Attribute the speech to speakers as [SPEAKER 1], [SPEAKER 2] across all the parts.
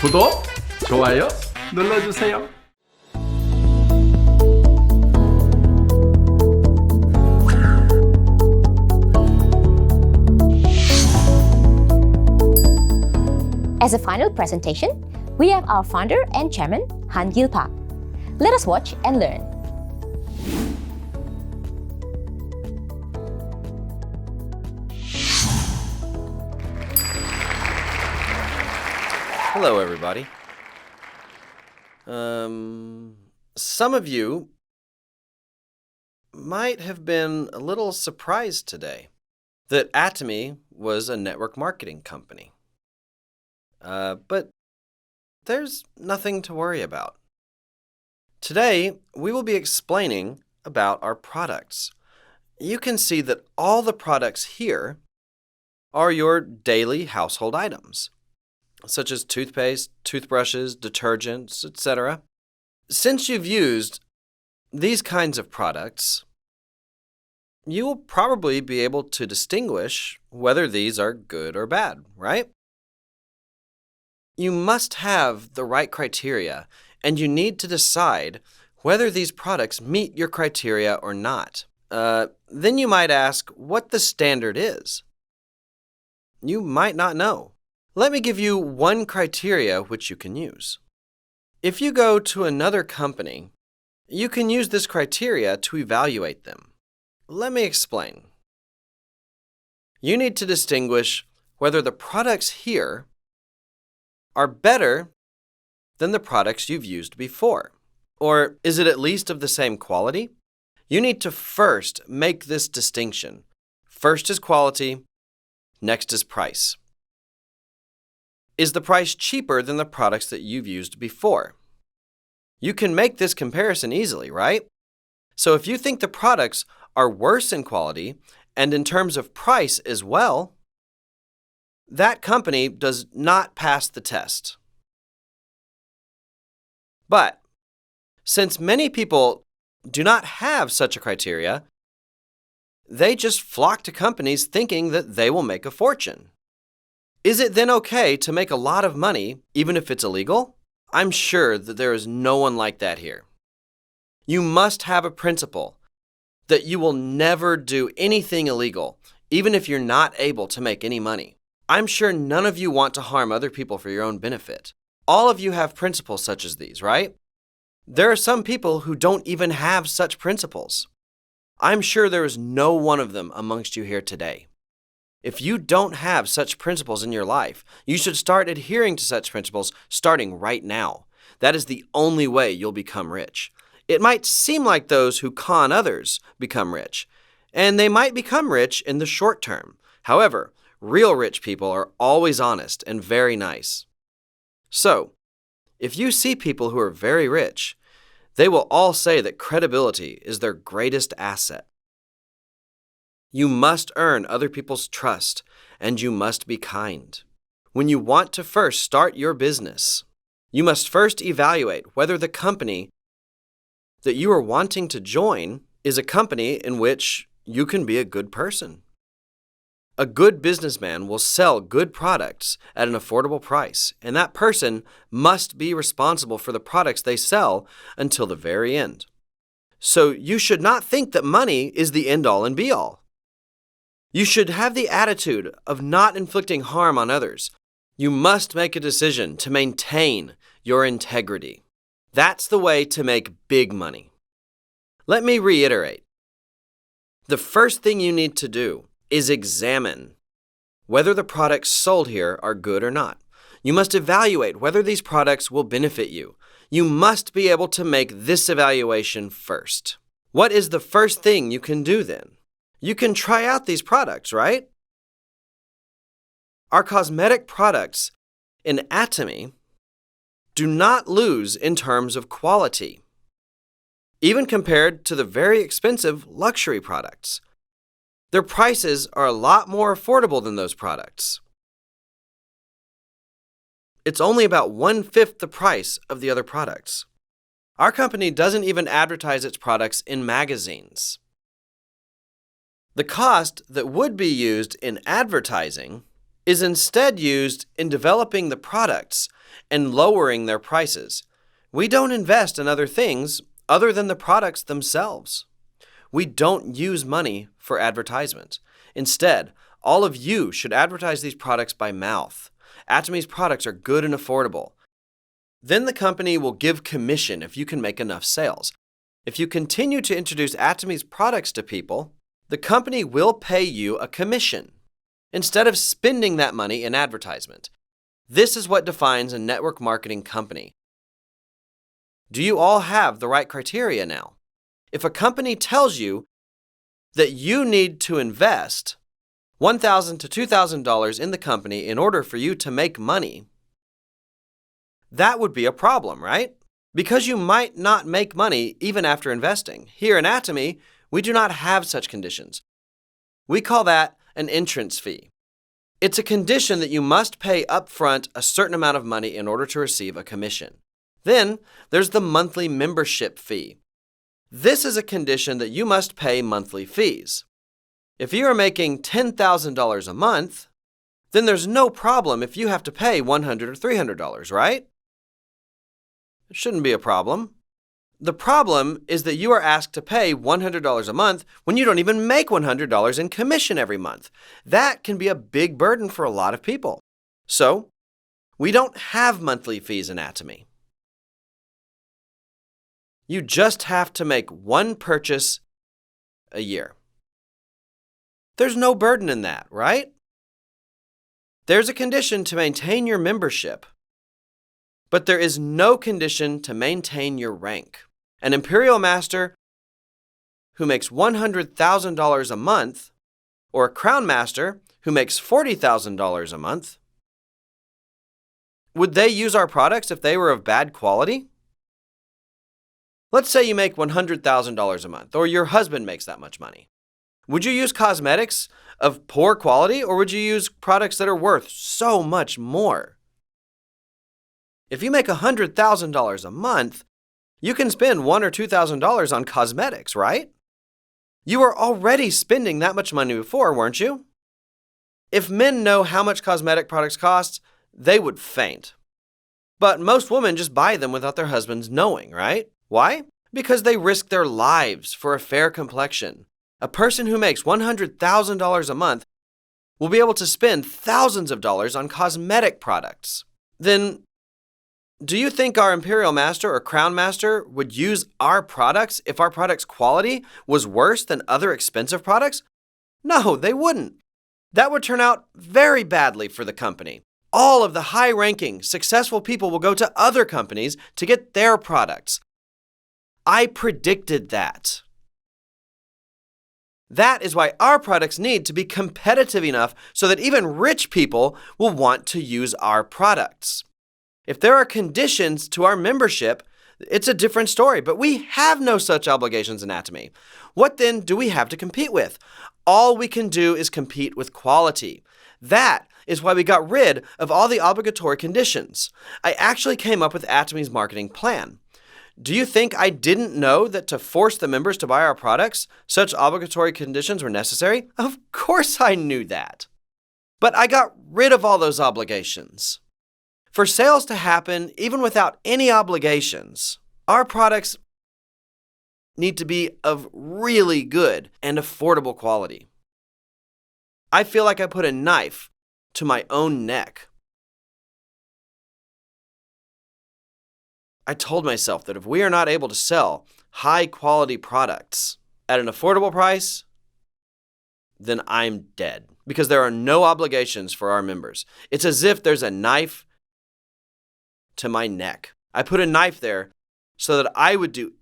[SPEAKER 1] 구독, 좋아요 눌러주세요.
[SPEAKER 2] As a final presentation, we have our founder and chairman, Han-Gill. Let us watch and learn.
[SPEAKER 3] Hello, everybody. Some of you might have been a little surprised today that Atomy was a network marketing company. But there's nothing to worry about. Today, we will be explaining about our products. You can see that all the products here are your daily household items, such as toothpaste, toothbrushes, detergents, etc. Since you've used these kinds of products, you will probably be able to distinguish whether these are good or bad, right? You must have the right criteria, and you need to decide whether these products meet your criteria or not. Then you might ask what the standard is. You might not know. Let me give you one criteria which you can use. If you go to another company, you can use this criteria to evaluate them. Let me explain. You need to distinguish whether the products here are better than the products you've used before. Or is it at least of the same quality? You need to first make this distinction. First is quality, next is price. Is the price cheaper than the products that you've used before? You can make this comparison easily, right? So if you think the products are worse in quality and in terms of price as well, that company does not pass the test. But since many people do not have such a criteria, they just flock to companies thinking that they will make a fortune. Is it then okay to make a lot of money even if it's illegal? I'm sure that there is no one like that here. You must have a principle that you will never do anything illegal, even if you're not able to make any money. I'm sure none of you want to harm other people for your own benefit. All of you have principles such as these, right? There are some people who don't even have such principles. I'm sure there is no one of them amongst you here today. If you don't have such principles in your life, you should start adhering to such principles starting right now. That is the only way you'll become rich. It might seem like those who con others become rich, and they might become rich in the short term. However, real rich people are always honest and very nice. So, if you see people who are very rich, they will all say that credibility is their greatest asset. You must earn other people's trust, and you must be kind. When you want to first start your business, you must first evaluate whether the company that you are wanting to join is a company in which you can be a good person. A good businessman will sell good products at an affordable price, and that person must be responsible for the products they sell until the very end. So you should not think that money is the end-all and be-all. You should have the attitude of not inflicting harm on others. You must make a decision to maintain your integrity. That's the way to make big money. Let me reiterate. The first thing you need to do is examine whether the products sold here are good or not. You must evaluate whether these products will benefit you. You must be able to make this evaluation first. What is the first thing you can do then? You can try out these products, right? Our cosmetic products in Atomy do not lose in terms of quality, even compared to the very expensive luxury products. Their prices are a lot more affordable than those products. It's only about 1/5 the price of the other products. Our company doesn't even advertise its products in magazines. The cost that would be used in advertising is instead used in developing the products and lowering their prices. We don't invest in other things other than the products themselves. We don't use money for advertisement. Instead, all of you should advertise these products by mouth. Atomy's products are good and affordable. Then the company will give commission if you can make enough sales. If you continue to introduce Atomy's products to people, the company will pay you a commission instead of spending that money in advertisement. This is what defines a network marketing company. Do you all have the right criteria now? If a company tells you that you need to invest $1,000 to $2,000 in the company in order for you to make money, that would be a problem, right? Because you might not make money even after investing. Here in Atomy, we do not have such conditions. We call that an entrance fee. It's a condition that you must pay upfront a certain amount of money in order to receive a commission. Then there's the monthly membership fee. This is a condition that you must pay monthly fees. If you are making $10,000 a month, then there's no problem if you have to pay $100 or $300, right? It shouldn't be a problem. The problem is that you are asked to pay $100 a month when you don't even make $100 in commission every month. That can be a big burden for a lot of people. So, we don't have monthly fees in Atomy. You just have to make one purchase a year. There's no burden in that, right? There's a condition to maintain your membership, but there is no condition to maintain your rank. An Imperial Master who makes $100,000 a month, or a Crown Master who makes $40,000 a month, would they use our products if they were of bad quality? Let's say you make $100,000 a month, or your husband makes that much money. Would you use cosmetics of poor quality, or would you use products that are worth so much more? If you make $100,000 a month, you can spend $1,000 or $2,000 on cosmetics, right? You were already spending that much money before, weren't you? If men know how much cosmetic products cost, they would faint. But most women just buy them without their husbands knowing, right? Why? Because they risk their lives for a fair complexion. A person who makes $100,000 a month will be able to spend thousands of dollars on cosmetic products. Then, do you think our Imperial Master or Crown Master would use our products if our product's quality was worse than other expensive products? No, they wouldn't. That would turn out very badly for the company. All of the high-ranking, successful people will go to other companies to get their products. I predicted that. That is why our products need to be competitive enough so that even rich people will want to use our products. If there are conditions to our membership, it's a different story, but we have no such obligations in Atomy. What then do we have to compete with? All we can do is compete with quality. That is why we got rid of all the obligatory conditions. I actually came up with Atomy's marketing plan. Do you think I didn't know that to force the members to buy our products, such obligatory conditions were necessary? Of course I knew that. But I got rid of all those obligations. For sales to happen, even without any obligations, our products need to be of really good and affordable quality. I feel like I put a knife to my own neck. I told myself that if we are not able to sell high-quality products at an affordable price, then I'm dead, because there are no obligations for our members. It's as if there's a knife to my neck. I put a knife there so that I would do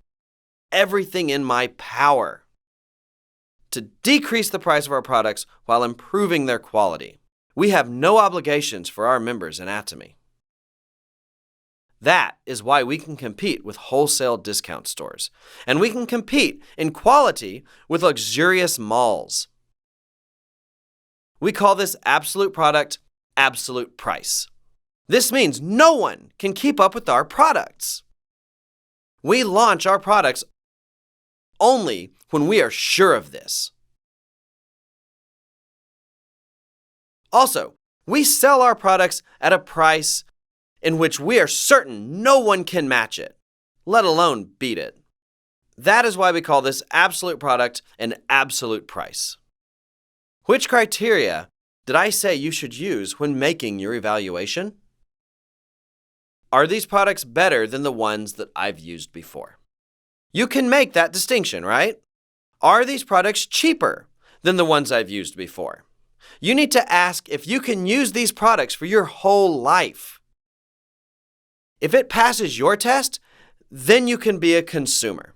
[SPEAKER 3] everything in my power to decrease the price of our products while improving their quality. We have no obligations for our members in Atomy. That is why we can compete with wholesale discount stores. And we can compete in quality with luxurious malls. We call this absolute product, absolute price. This means no one can keep up with our products. We launch our products only when we are sure of this. Also, we sell our products at a price in which we are certain no one can match it, let alone beat it. That is why we call this absolute product an absolute price. Which criteria did I say you should use when making your evaluation? Are these products better than the ones that I've used before? You can make that distinction, right? Are these products cheaper than the ones I've used before? You need to ask if you can use these products for your whole life. If it passes your test, then you can be a consumer.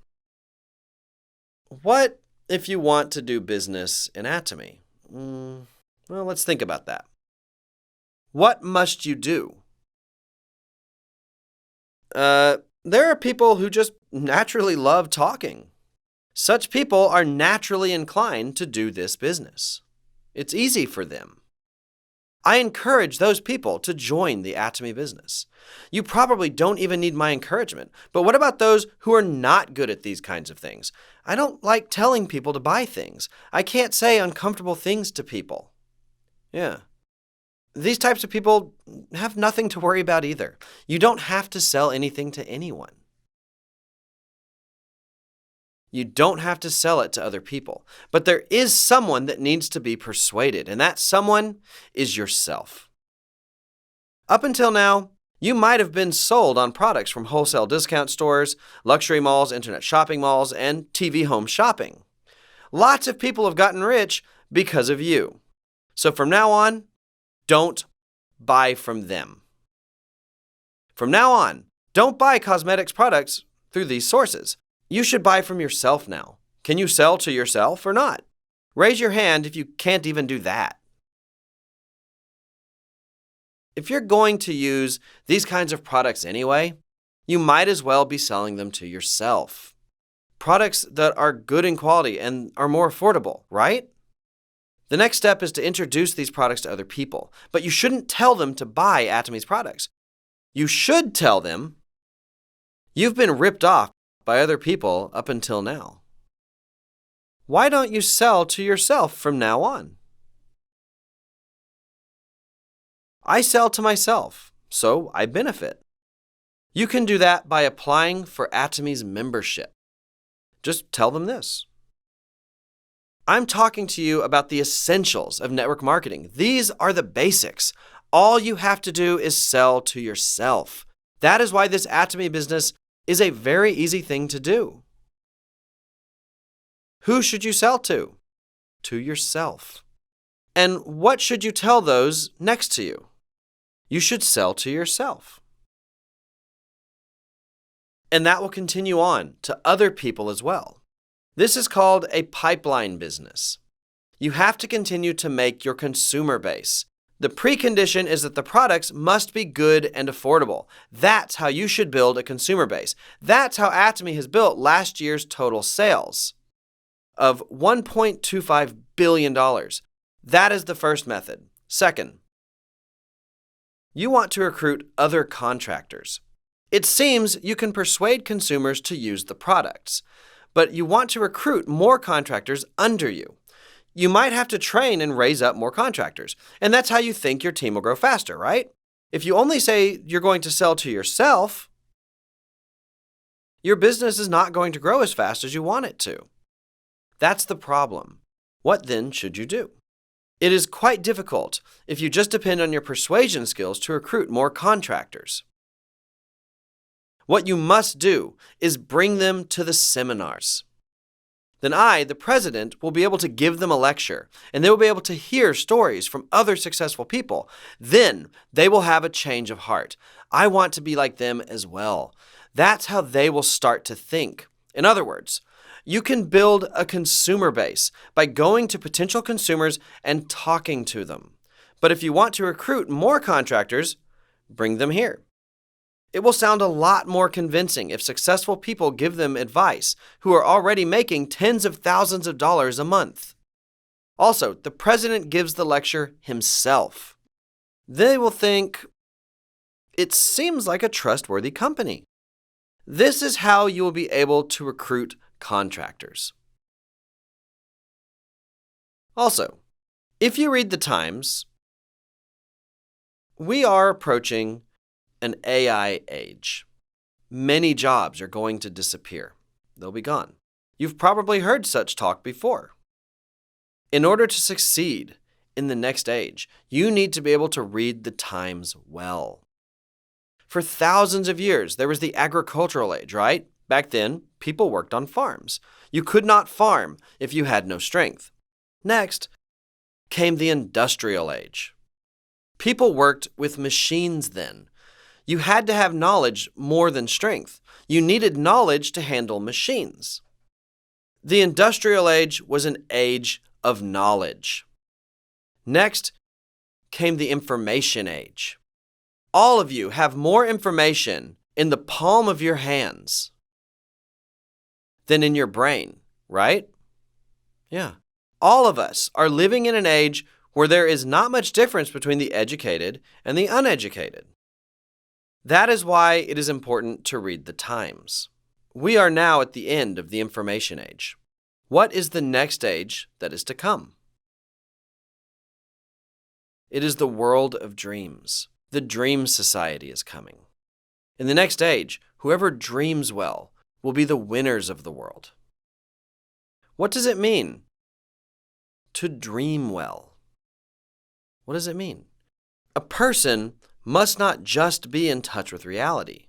[SPEAKER 3] What if you want to do business in Atomy? Well, let's think about that. What must you do? There are people who just naturally love talking. Such people are naturally inclined to do this business. It's easy for them. I encourage those people to join the Atomy business. You probably don't even need my encouragement, but what about those who are not good at these kinds of things? I don't like telling people to buy things. I can't say uncomfortable things to people. Yeah. These types of people have nothing to worry about either. You don't have to sell anything to anyone. You don't have to sell it to other people. But there is someone that needs to be persuaded, and that someone is yourself. Up until now, you might have been sold on products from wholesale discount stores, luxury malls, internet shopping malls, and TV home shopping. Lots of people have gotten rich because of you. So from now on, don't buy from them. From now on, don't buy cosmetics products through these sources. You should buy from yourself now. Can you sell to yourself or not? Raise your hand if you can't even do that. If you're going to use these kinds of products anyway, you might as well be selling them to yourself. Products that are good in quality and are more affordable, right? The next step is to introduce these products to other people, but you shouldn't tell them to buy Atomy's products. You should tell them you've been ripped off by other people up until now. Why don't you sell to yourself from now on? I sell to myself, so I benefit. You can do that by applying for Atomy's membership. Just tell them this. I'm talking to you about the essentials of network marketing. These are the basics. All you have to do is sell to yourself. That is why this Atomy business is a very easy thing to do. Who should you sell to? To yourself. And what should you tell those next to you? You should sell to yourself. And that will continue on to other people as well. This is called a pipeline business. You have to continue to make your consumer base. The precondition is that the products must be good and affordable. That's how you should build a consumer base. That's how Atomy has built last year's total sales of $1.25 billion. That is the first method. Second, you want to recruit other contractors. It seems you can persuade consumers to use the products, but you want to recruit more contractors under you. You might have to train and raise up more contractors, and that's how you think your team will grow faster, right? If you only say you're going to sell to yourself, your business is not going to grow as fast as you want it to. That's the problem. What then should you do? It is quite difficult if you just depend on your persuasion skills to recruit more contractors. What you must do is bring them to the seminars. Then I, the president, will be able to give them a lecture, and they will be able to hear stories from other successful people. Then they will have a change of heart. I want to be like them as well. That's how they will start to think. In other words, you can build a consumer base by going to potential consumers and talking to them. But if you want to recruit more contractors, bring them here. It will sound a lot more convincing if successful people give them advice who are already making tens of thousands of dollars a month. Also, the president gives the lecture himself. They will think, it seems like a trustworthy company. This is how you will be able to recruit contractors. Also, if you read the Times, we are approaching an AI age. Many jobs are going to disappear. They'll be gone. You've probably heard such talk before. In order to succeed in the next age, you need to be able to read the times well. For thousands of years, there was the agricultural age, right? Back then, people worked on farms. You could not farm if you had no strength. Next came the industrial age. People worked with machines then. You had to have knowledge more than strength. You needed knowledge to handle machines. The industrial age was an age of knowledge. Next came the information age. All of you have more information in the palm of your hands than in your brain, right? Yeah. All of us are living in an age where there is not much difference between the educated and the uneducated. That is why it is important to read the times. We are now at the end of the information age. What is the next age that is to come? It is the world of dreams. The dream society is coming. In the next age, whoever dreams well will be the winners of the world. What does it mean to dream well? What does it mean? A person must not just be in touch with reality.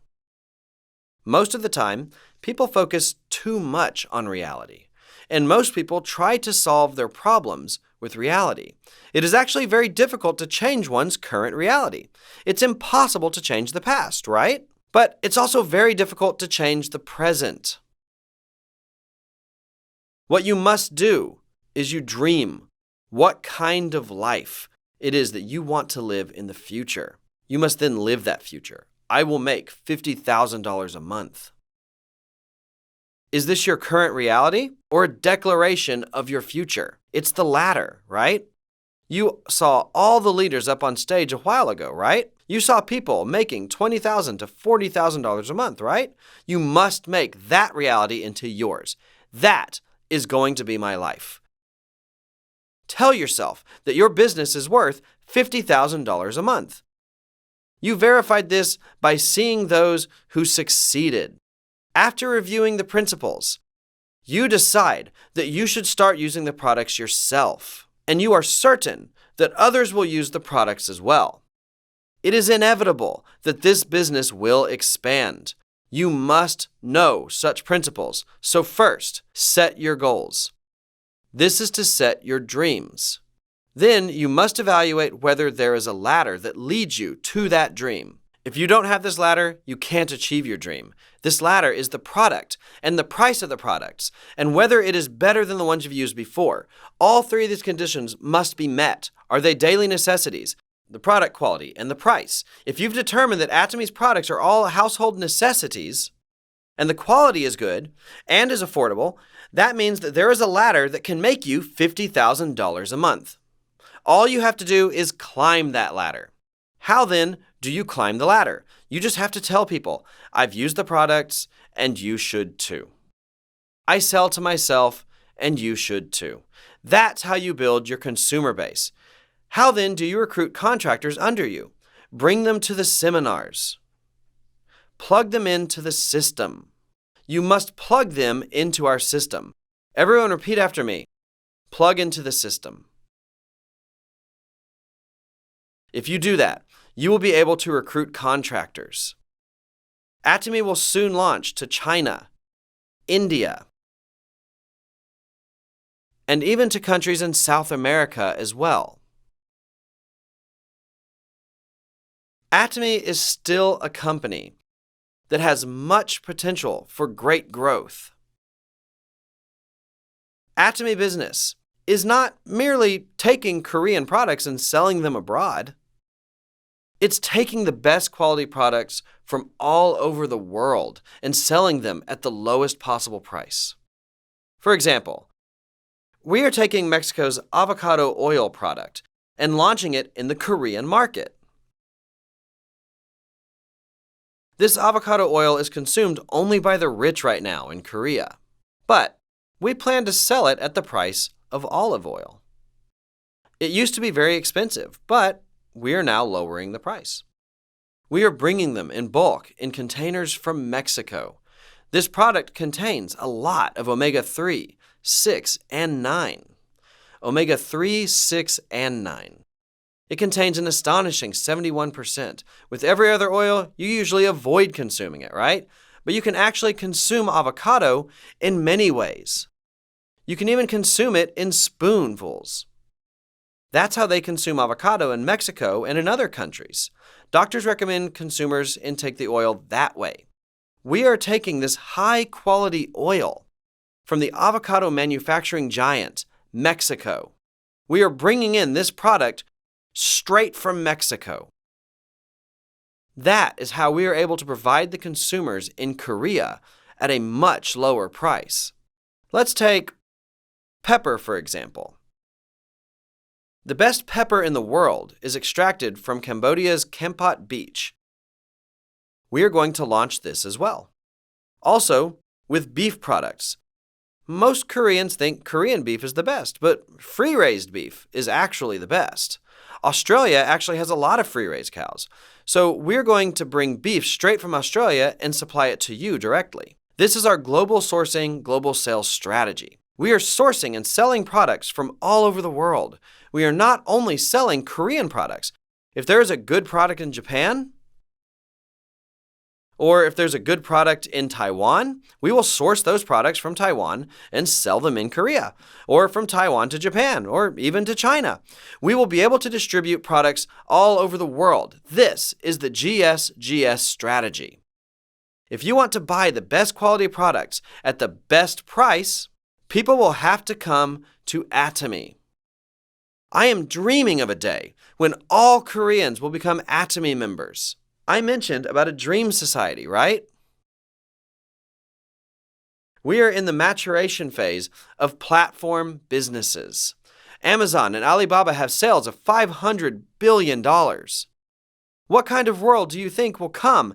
[SPEAKER 3] Most of the time, people focus too much on reality, and most people try to solve their problems with reality. It is actually very difficult to change one's current reality. It's impossible to change the past, right? But it's also very difficult to change the present. What you must do is you dream what kind of life it is that you want to live in the future. You must then live that future. I will make $50,000 a month. Is this your current reality or a declaration of your future? It's the latter, right? You saw all the leaders up on stage a while ago, right? You saw people making $20,000 to $40,000 a month, right? You must make that reality into yours. That is going to be my life. Tell yourself that your business is worth $50,000 a month. You verified this by seeing those who succeeded. After reviewing the principles, you decide that you should start using the products yourself, and you are certain that others will use the products as well. It is inevitable that this business will expand. You must know such principles. So first, set your goals. This is to set your dreams. Then you must evaluate whether there is a ladder that leads you to that dream. If you don't have this ladder, you can't achieve your dream. This ladder is the product and the price of the products and whether it is better than the ones you've used before. All three of these conditions must be met. Are they daily necessities? The product quality and the price. If you've determined that Atomy's products are all household necessities and the quality is good and is affordable, that means that there is a ladder that can make you $50,000 a month. All you have to do is climb that ladder. How then do you climb the ladder? You just have to tell people, I've used the products and you should too. I sell to myself and you should too. That's how you build your consumer base. How then do you recruit contractors under you? Bring them to the seminars. Plug them into the system. You must plug them into our system. Everyone repeat after me. Plug into the system. If you do that, you will be able to recruit contractors. Atomy will soon launch to China, India, and even to countries in South America as well. Atomy is still a company that has much potential for great growth. Atomy business is not merely taking Korean products and selling them abroad. It's taking the best quality products from all over the world and selling them at the lowest possible price. For example, we are taking Mexico's avocado oil product and launching it in the Korean market. This avocado oil is consumed only by the rich right now in Korea, but we plan to sell it at the price of olive oil. It used to be very expensive, but we are now lowering the price. We are bringing them in bulk in containers from Mexico. This product contains a lot of omega-3, 6, and 9. Omega-3, 6, and 9. It contains an astonishing 71%. With every other oil, you usually avoid consuming it, right? But you can actually consume avocado in many ways. You can even consume it in spoonfuls. That's how they consume avocado in Mexico and in other countries. Doctors recommend consumers intake the oil that way. We are taking this high-quality oil from the avocado manufacturing giant, Mexico. We are bringing in this product straight from Mexico. That is how we are able to provide the consumers in Korea at a much lower price. Let's take pepper, for example. The best pepper in the world is extracted from Cambodia's Kampot Beach. We are going to launch this as well. Also, with beef products. Most Koreans think Korean beef is the best, but free-range beef is actually the best. Australia actually has a lot of free-range cows. So we're going to bring beef straight from Australia and supply it to you directly. This is our global sourcing, global sales strategy. We are sourcing and selling products from all over the world. We are not only selling Korean products. If there is a good product in Japan, or if there's a good product in Taiwan, we will source those products from Taiwan and sell them in Korea, or from Taiwan to Japan, or even to China. We will be able to distribute products all over the world. This is the GSGS strategy. If you want to buy the best quality products at the best price, people will have to come to Atomy. I am dreaming of a day when all Koreans will become Atomy members. I mentioned about a dream society, right? We are in the maturation phase of platform businesses. Amazon and Alibaba have sales of $500 billion. What kind of world do you think will come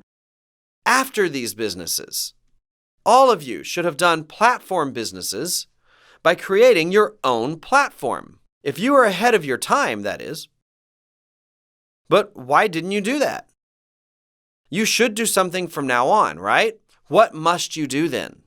[SPEAKER 3] after these businesses? All of you should have done platform businesses by creating your own platform. If you are ahead of your time, that is. But why didn't you do that? You should do something from now on, right? What must you do then?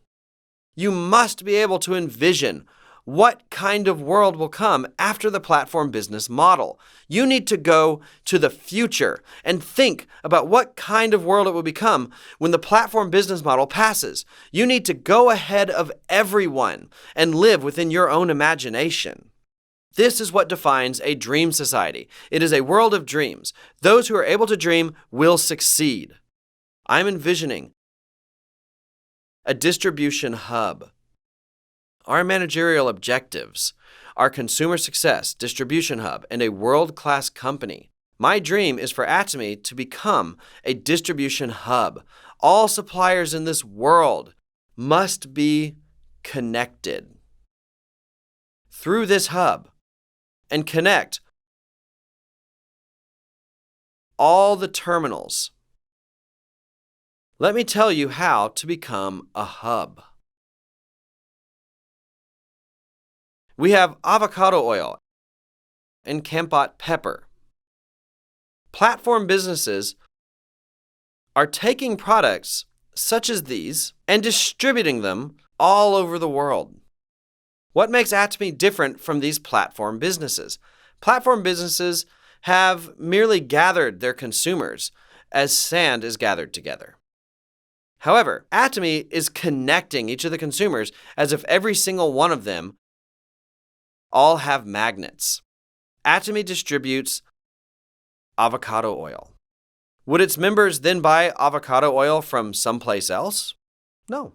[SPEAKER 3] You must be able to envision what kind of world will come after the platform business model. You need to go to the future and think about what kind of world it will become when the platform business model passes. You need to go ahead of everyone and live within your own imagination. This is what defines a dream society. It is a world of dreams. Those who are able to dream will succeed. I'm envisioning a distribution hub. Our managerial objectives are consumer success, distribution hub, and a world-class company. My dream is for Atomy to become a distribution hub. All suppliers in this world must be connected through this hub and connect all the terminals. Let me tell you how to become a hub. We have avocado oil and Kampot pepper. Platform businesses are taking products such as these and distributing them all over the world. What makes Atomy different from these platform businesses? Platform businesses have merely gathered their consumers as sand is gathered together. However, Atomy is connecting each of the consumers as if every single one of them all have magnets. Atomy distributes avocado oil. Would its members then buy avocado oil from someplace else? No,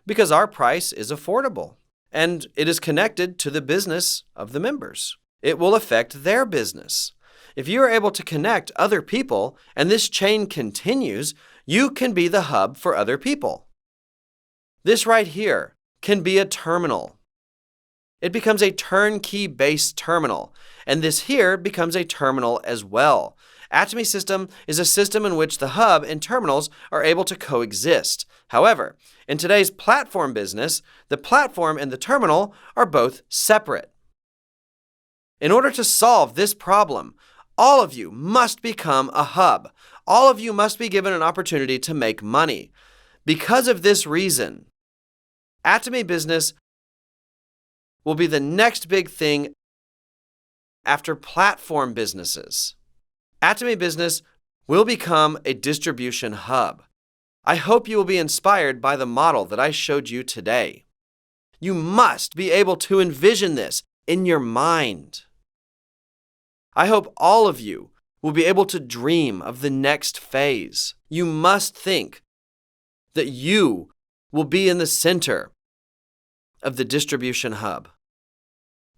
[SPEAKER 3] because our price is affordable and it is connected to the business of the members. It will affect their business. If you are able to connect other people and this chain continues, you can be the hub for other people. This right here can be a terminal. It becomes a turnkey-based terminal, and this here becomes a terminal as well. Atomy system is a system in which the hub and terminals are able to coexist. However, in today's platform business, the platform and the terminal are both separate. In order to solve this problem, all of you must become a hub. all of you must be given an opportunity to make money. Because of this reason, Atomy business will be the next big thing after platform businesses. Atomy business will become a distribution hub. I hope you will be inspired by the model that I showed you today. You must be able to envision this in your mind. I hope all of you will be able to dream of the next phase. You must think that you will be in the center of the distribution hub.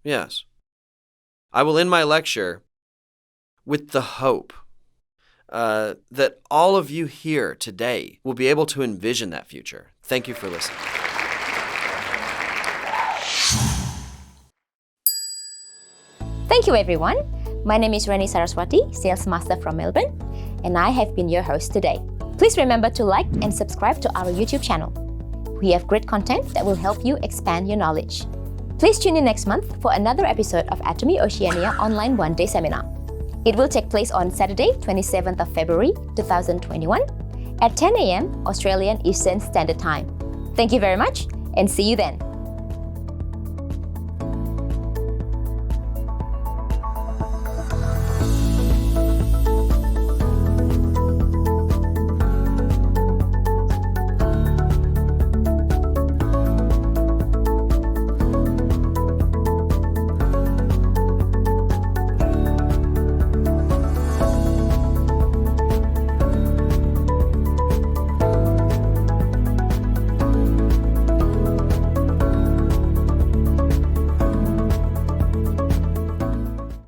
[SPEAKER 3] Yes. I will end my lecture with the hope that all of you here today will be able to envision that future. Thank you for listening.
[SPEAKER 2] Thank you, everyone. My name is Rani Saraswati, Sales Master from Melbourne, and I have been your host today. Please remember to like and subscribe to our YouTube channel. We have great content that will help you expand your knowledge. Please tune in next month for another episode of Atomy Oceania Online OneDay Seminar. It will take place on Saturday, 27th of February, 2021 at 10 a.m. Australian Eastern Standard Time. Thank you very much and see you then.